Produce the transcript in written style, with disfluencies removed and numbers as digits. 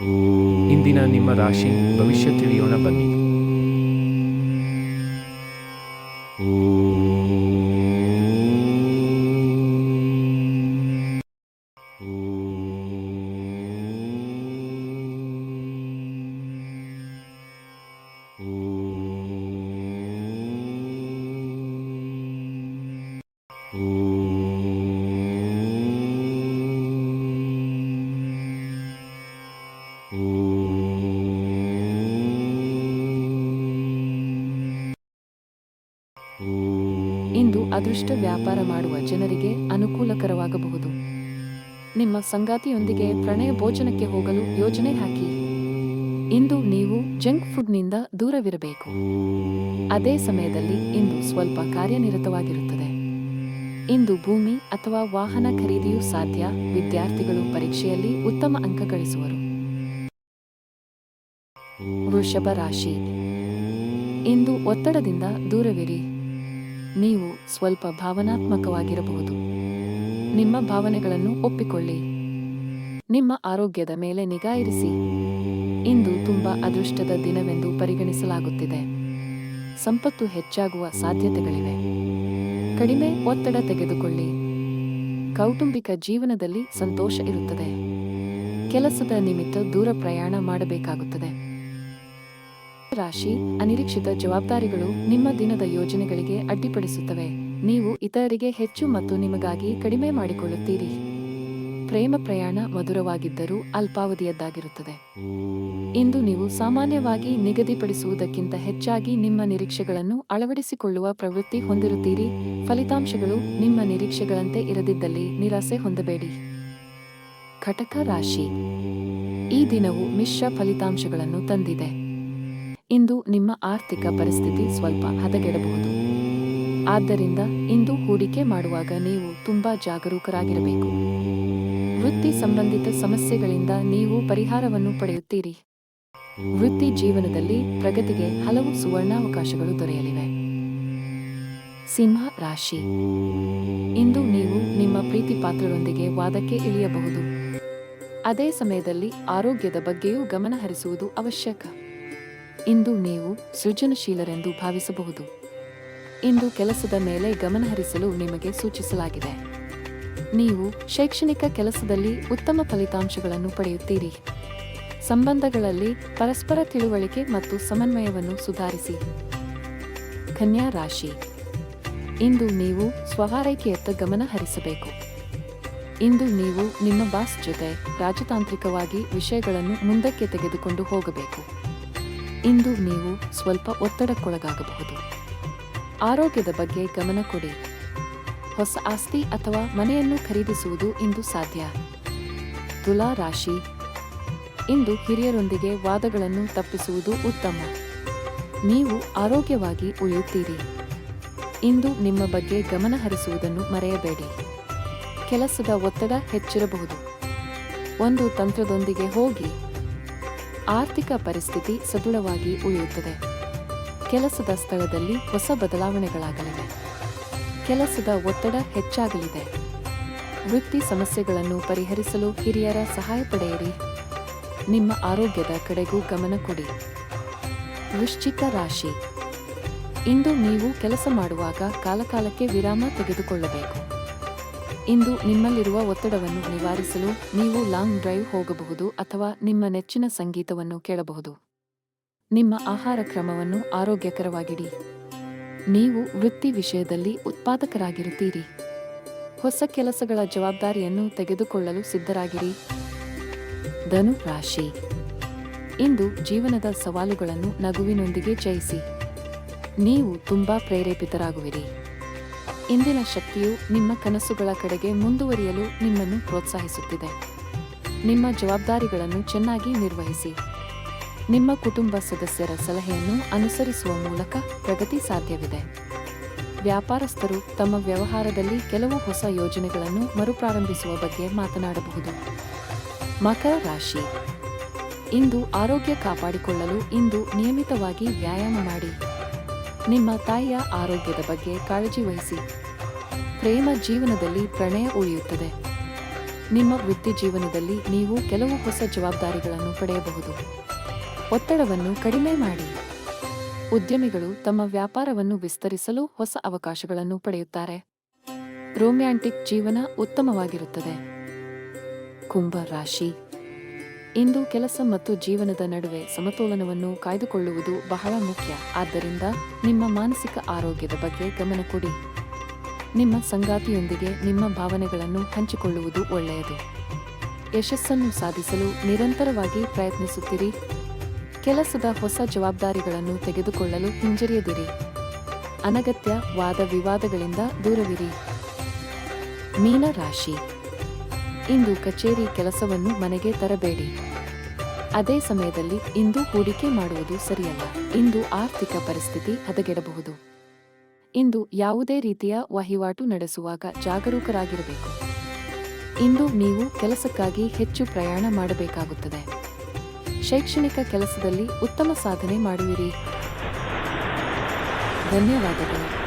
ಇಂದಿನ ನಿಮ್ಮ ರಾಶಿ ಭವಿಷ್ಯ ತಿಳಿಯೋಣ ಬನ್ನಿ. ಇಂದು ಅದೃಷ್ಟ ವ್ಯಾಪಾರ ಮಾಡುವ ಜನರಿಗೆ ಅನುಕೂಲಕರವಾಗಬಹುದು. ನಿಮ್ಮ ಸಂಗಾತಿಯೊಂದಿಗೆ ಪ್ರಣಯ ಭೋಜನಕ್ಕೆ ಹೋಗಲು ಯೋಜನೆ ಹಾಕಿ. ಇಂದು ನೀವು ಜಂಕ್ ಫುಡ್ನಿಂದ ದೂರವಿರಬೇಕು. ಅದೇ ಸಮಯದಲ್ಲಿ ಇಂದು ಸ್ವಲ್ಪ ಕಾರ್ಯನಿರತವಾಗಿರುತ್ತದೆ. ಇಂದು ಭೂಮಿ ಅಥವಾ ವಾಹನ ಖರೀದಿಯೂ ಸಾಧ್ಯ. ವಿದ್ಯಾರ್ಥಿಗಳು ಪರೀಕ್ಷೆಯಲ್ಲಿ ಉತ್ತಮ ಅಂಕ ಗಳಿಸುವರು. ವೃಷಭ ರಾಶಿ. ಇಂದು ಒತ್ತಡದಿಂದ ದೂರವಿರಿ. ನೀವು ಸ್ವಲ್ಪ ಭಾವನಾತ್ಮಕವಾಗಿರಬಹುದು. ನಿಮ್ಮ ಭಾವನೆಗಳನ್ನು ಒಪ್ಪಿಕೊಳ್ಳಿ. ನಿಮ್ಮ ಆರೋಗ್ಯದ ಮೇಲೆ ನಿಗಾ ಇರಿಸಿ. ಇಂದು ತುಂಬಾ ಅದೃಷ್ಟದ ದಿನವೆಂದು ಪರಿಗಣಿಸಲಾಗುತ್ತಿದೆ. ಸಂಪತ್ತು ಹೆಚ್ಚಾಗುವ ಸಾಧ್ಯತೆಗಳಿವೆ. ಕಡಿಮೆ ಒತ್ತಡ ತೆಗೆದುಕೊಳ್ಳಿ. ಕೌಟುಂಬಿಕ ಜೀವನದಲ್ಲಿ ಸಂತೋಷ ಇರುತ್ತದೆ. ಕೆಲಸದ ನಿಮಿತ್ತ ದೂರ ಪ್ರಯಾಣ ಮಾಡಬೇಕಾಗುತ್ತದೆ. ರಾಶಿ. ಅನಿರೀಕ್ಷಿತ ಜವಾಬ್ದಾರಿಗಳು ನಿಮ್ಮ ದಿನದ ಯೋಜನೆಗಳಿಗೆ ಅಡ್ಡಿಪಡಿಸುತ್ತವೆ. ನೀವು ಇತರರಿಗೆ ಹೆಚ್ಚು ಮತ್ತು ನಿಮಗಾಗಿ ಕಡಿಮೆ ಮಾಡಿಕೊಳ್ಳುತ್ತೀರಿ. ಪ್ರೇಮ ಪ್ರಯಾಣ ಮಧುರವಾಗಿದ್ದರೂ ಅಲ್ಪಾವಧಿಯದ್ದಾಗಿರುತ್ತದೆ. ಇಂದು ನೀವು ಸಾಮಾನ್ಯವಾಗಿ ನಿಗದಿಪಡಿಸುವುದಕ್ಕಿಂತ ಹೆಚ್ಚಾಗಿ ನಿಮ್ಮ ನಿರೀಕ್ಷೆಗಳನ್ನು ಅಳವಡಿಸಿಕೊಳ್ಳುವ ಪ್ರವೃತ್ತಿ ಹೊಂದಿರುತ್ತೀರಿ. ಫಲಿತಾಂಶಗಳು ನಿಮ್ಮ ನಿರೀಕ್ಷೆಗಳಂತೆ ಇರದಿದ್ದಲ್ಲಿ ನಿರಾಸೆ ಹೊಂದಬೇಡಿ. ಕಟಕ ರಾಶಿ. ಈ ದಿನವು ಮಿಶ್ರ ಫಲಿತಾಂಶಗಳನ್ನು ತಂದಿದೆ. ಇಂದು ನಿಮ್ಮ ಆರ್ಥಿಕ ಪರಿಸ್ಥಿತಿ ಸ್ವಲ್ಪ ಹದಗೆಡಬಹುದು. ಆದ್ದರಿಂದ ಇಂದು ಹೂಡಿಕೆ ಮಾಡುವಾಗ ನೀವು ತುಂಬಾ ಜಾಗರೂಕರಾಗಿರಬೇಕು. ವೃತ್ತಿ ಸಂಬಂಧಿತ ಸಮಸ್ಯೆಗಳಿಂದ ನೀವು ಪರಿಹಾರವನ್ನು ಪಡೆಯುತ್ತೀರಿ. ವೃತ್ತಿ ಜೀವನದಲ್ಲಿ ಪ್ರಗತಿಗೆ ಹಲವು ಸುವರ್ಣಾವಕಾಶಗಳು ದೊರೆಯಲಿವೆ. ಸಿಂಹ ರಾಶಿ. ಇಂದು ನೀವು ನಿಮ್ಮ ಪ್ರೀತಿ ಪಾತ್ರರೊಂದಿಗೆ ವಾದಕ್ಕೆ ಇಳಿಯಬಹುದು. ಅದೇ ಸಮಯದಲ್ಲಿ ಆರೋಗ್ಯದ ಬಗ್ಗೆಯೂ ಗಮನ ಹರಿಸುವುದು ಅವಶ್ಯಕ. ಇಂದು ನೀವು ಸೃಜನಶೀಲರೆಂದು ಭಾವಿಸಬಹುದು. ಇಂದು ಕೆಲಸದ ಮೇಲೆ ಗಮನಹರಿಸಲು ನಿಮಗೆ ಸೂಚಿಸಲಾಗಿದೆ. ನೀವು ಶೈಕ್ಷಣಿಕ ಕೆಲಸದಲ್ಲಿ ಉತ್ತಮ ಫಲಿತಾಂಶಗಳನ್ನು ಪಡೆಯುತ್ತೀರಿ. ಸಂಬಂಧಗಳಲ್ಲಿ ಪರಸ್ಪರ ತಿಳುವಳಿಕೆ ಮತ್ತು ಸಮನ್ವಯವನ್ನು ಸುಧಾರಿಸಿ. ಕನ್ಯಾ ರಾಶಿ. ಇಂದು ನೀವು ಸ್ವಹಾರೈಕೆಯತ್ತ ಗಮನ ಹರಿಸಬೇಕು. ಇಂದು ನೀವು ನಿಮ್ಮ ಬಾಸ್ ಜೊತೆ ರಾಜತಾಂತ್ರಿಕವಾಗಿ ವಿಷಯಗಳನ್ನು ಮುಂದಕ್ಕೆ ತೆಗೆದುಕೊಂಡು ಹೋಗಬೇಕು. ಇಂದು ನೀವು ಸ್ವಲ್ಪ ಒತ್ತಡಕ್ಕೊಳಗಾಗಬಹುದು. ಆರೋಗ್ಯದ ಬಗ್ಗೆ ಗಮನ ಕೊಡಿ. ಹೊಸ ಆಸ್ತಿ ಅಥವಾ ಮನೆಯನ್ನು ಖರೀದಿಸುವುದು ಇಂದು ಸಾಧ್ಯ. ತುಲಾ ರಾಶಿ. ಇಂದು ಹಿರಿಯರೊಂದಿಗೆ ವಾದಗಳನ್ನು ತಪ್ಪಿಸುವುದು ಉತ್ತಮ. ನೀವು ಆರೋಗ್ಯವಾಗಿ ಉಳಿಯುತ್ತೀರಿ. ಇಂದು ನಿಮ್ಮ ಬಗ್ಗೆ ಗಮನ ಹರಿಸುವುದನ್ನು ಮರೆಯಬೇಡಿ. ಕೆಲಸದ ಒತ್ತಡ ಹೆಚ್ಚಿರಬಹುದು. ಒಂದು ತಂತ್ರದೊಂದಿಗೆ ಹೋಗಿ. ಆರ್ಥಿಕ ಪರಿಸ್ಥಿತಿ ಸದೃಢವಾಗಿ ಉಳಿಯುತ್ತದೆ. ಕೆಲಸದ ಸ್ಥಳದಲ್ಲಿ ಹೊಸ ಬದಲಾವಣೆಗಳಾಗಲಿವೆ. ಕೆಲಸದ ಒತ್ತಡ ಹೆಚ್ಚಾಗಲಿದೆ. ವೃತ್ತಿ ಸಮಸ್ಯೆಗಳನ್ನು ಪರಿಹರಿಸಲು ಹಿರಿಯರ ಸಹಾಯ ಪಡೆಯಿರಿ. ನಿಮ್ಮ ಆರೋಗ್ಯದ ಕಡೆಗೂ ಗಮನ ಕೊಡಿ. ವೃಶ್ಚಿಕ ರಾಶಿ. ಇಂದು ನೀವು ಕೆಲಸ ಮಾಡುವಾಗ ಕಾಲಕಾಲಕ್ಕೆ ವಿರಾಮ ತೆಗೆದುಕೊಳ್ಳಬೇಕು. ಇಂದು ನಿಮ್ಮಲ್ಲಿರುವ ಒತ್ತಡವನ್ನು ನಿವಾರಿಸಲು ನೀವು ಲಾಂಗ್ ಡ್ರೈವ್ ಹೋಗಬಹುದು ಅಥವಾ ನಿಮ್ಮ ನೆಚ್ಚಿನ ಸಂಗೀತವನ್ನು ಕೇಳಬಹುದು. ನಿಮ್ಮ ಆಹಾರ ಕ್ರಮವನ್ನು ಆರೋಗ್ಯಕರವಾಗಿಡಿ. ನೀವು ವೃತ್ತಿ ವಿಷಯದಲ್ಲಿ ಉತ್ಪಾದಕರಾಗಿರುತ್ತೀರಿ. ಹೊಸ ಕೆಲಸಗಳ ಜವಾಬ್ದಾರಿಯನ್ನು ತೆಗೆದುಕೊಳ್ಳಲು ಸಿದ್ಧರಾಗಿರಿ. ಧನು ರಾಶಿ. ಇಂದು ಜೀವನದ ಸವಾಲುಗಳನ್ನು ನಗುವಿನೊಂದಿಗೆ ಜಯಿಸಿ. ನೀವು ತುಂಬಾ ಪ್ರೇರೇಪಿತರಾಗುವಿರಿ. ಇಂದಿನ ಶಕ್ತಿಯು ನಿಮ್ಮ ಕನಸುಗಳ ಕಡೆಗೆ ಮುಂದುವರಿಯಲು ನಿಮ್ಮನ್ನು ಪ್ರೋತ್ಸಾಹಿಸುತ್ತಿದೆ. ನಿಮ್ಮ ಜವಾಬ್ದಾರಿಗಳನ್ನು ಚೆನ್ನಾಗಿ ನಿರ್ವಹಿಸಿ. ನಿಮ್ಮ ಕುಟುಂಬ ಸದಸ್ಯರ ಸಲಹೆಯನ್ನು ಅನುಸರಿಸುವ ಮೂಲಕ ಪ್ರಗತಿ ಸಾಧ್ಯವಿದೆ. ವ್ಯಾಪಾರಸ್ಥರು ತಮ್ಮ ವ್ಯವಹಾರದಲ್ಲಿ ಕೆಲವು ಹೊಸ ಯೋಜನೆಗಳನ್ನು ಮರುಪ್ರಾರಂಭಿಸುವ ಬಗ್ಗೆ ಮಾತನಾಡಬಹುದು. ಮಕರ ರಾಶಿ. ಇಂದು ಆರೋಗ್ಯ ಕಾಪಾಡಿಕೊಳ್ಳಲು ಇಂದು ನಿಯಮಿತವಾಗಿ ವ್ಯಾಯಾಮ ಮಾಡಿ. ನಿಮ್ಮ ತಾಯಿಯ ಆರೋಗ್ಯದ ಬಗ್ಗೆ ಕಾಳಜಿ ವಹಿಸಿ. ಪ್ರೇಮ ಜೀವನದಲ್ಲಿ ಪ್ರಣಯ ಉಳಿಯುತ್ತದೆ. ನಿಮ್ಮ ವೃತ್ತಿ ಜೀವನದಲ್ಲಿ ನೀವು ಕೆಲವು ಹೊಸ ಜವಾಬ್ದಾರಿಗಳನ್ನು ಪಡೆಯಬಹುದು. ಒತ್ತಡವನ್ನು ಕಡಿಮೆ ಮಾಡಿ. ಉದ್ಯಮಿಗಳು ತಮ್ಮ ವ್ಯಾಪಾರವನ್ನು ವಿಸ್ತರಿಸಲು ಹೊಸ ಅವಕಾಶಗಳನ್ನು ಪಡೆಯುತ್ತಾರೆ. ರೊಮ್ಯಾಂಟಿಕ್ ಜೀವನ ಉತ್ತಮವಾಗಿರುತ್ತದೆ. ಕುಂಭ ರಾಶಿ. ಇಂದು ಕೆಲಸ ಮತ್ತು ಜೀವನದ ನಡುವೆ ಸಮತೋಲನವನ್ನು ಕಾಯ್ದುಕೊಳ್ಳುವುದು ಬಹಳ ಮುಖ್ಯ. ಆದ್ದರಿಂದ ನಿಮ್ಮ ಮಾನಸಿಕ ಆರೋಗ್ಯದ ಬಗ್ಗೆ ಗಮನ ಕೊಡಿ. ನಿಮ್ಮ ಸಂಗಾತಿಯೊಂದಿಗೆ ನಿಮ್ಮ ಭಾವನೆಗಳನ್ನು ಹಂಚಿಕೊಳ್ಳುವುದು ಒಳ್ಳೆಯದು. ಯಶಸ್ಸನ್ನು ಸಾಧಿಸಲು ನಿರಂತರವಾಗಿ ಪ್ರಯತ್ನಿಸುತ್ತಿರಿ. ಕೆಲಸದ ಹೊಸ ಜವಾಬ್ದಾರಿಗಳನ್ನು ತೆಗೆದುಕೊಳ್ಳಲು ಹಿಂಜರಿಯದಿರಿ. ಅನಗತ್ಯ ವಾದ ವಿವಾದಗಳಿಂದ ದೂರವಿರಿ. ಮೀನ ರಾಶಿ. ಇಂದು ಕಚೇರಿ ಕೆಲಸವನ್ನು ಮನೆಗೆ ತರಬೇಡಿ. ಅದೇ ಸಮಯದಲ್ಲಿ ಇಂದು ಹೂಡಿಕೆ ಮಾಡುವುದು ಸರಿಯಲ್ಲ. ಇಂದು ಆರ್ಥಿಕ ಪರಿಸ್ಥಿತಿ ಹದಗೆಡಬಹುದು. ಇಂದು ಯಾವುದೇ ರೀತಿಯ ವಹಿವಾಟು ನಡೆಸುವಾಗ ಜಾಗರೂಕರಾಗಿರಬೇಕು. ಇಂದು ನೀವು ಕೆಲಸಕ್ಕಾಗಿ ಹೆಚ್ಚು ಪ್ರಯಾಣ ಮಾಡಬೇಕಾಗುತ್ತದೆ. ಶೈಕ್ಷಣಿಕ ಕೆಲಸದಲ್ಲಿ ಉತ್ತಮ ಸಾಧನೆ ಮಾಡುವಿರಿ. ಧನ್ಯವಾದಗಳು.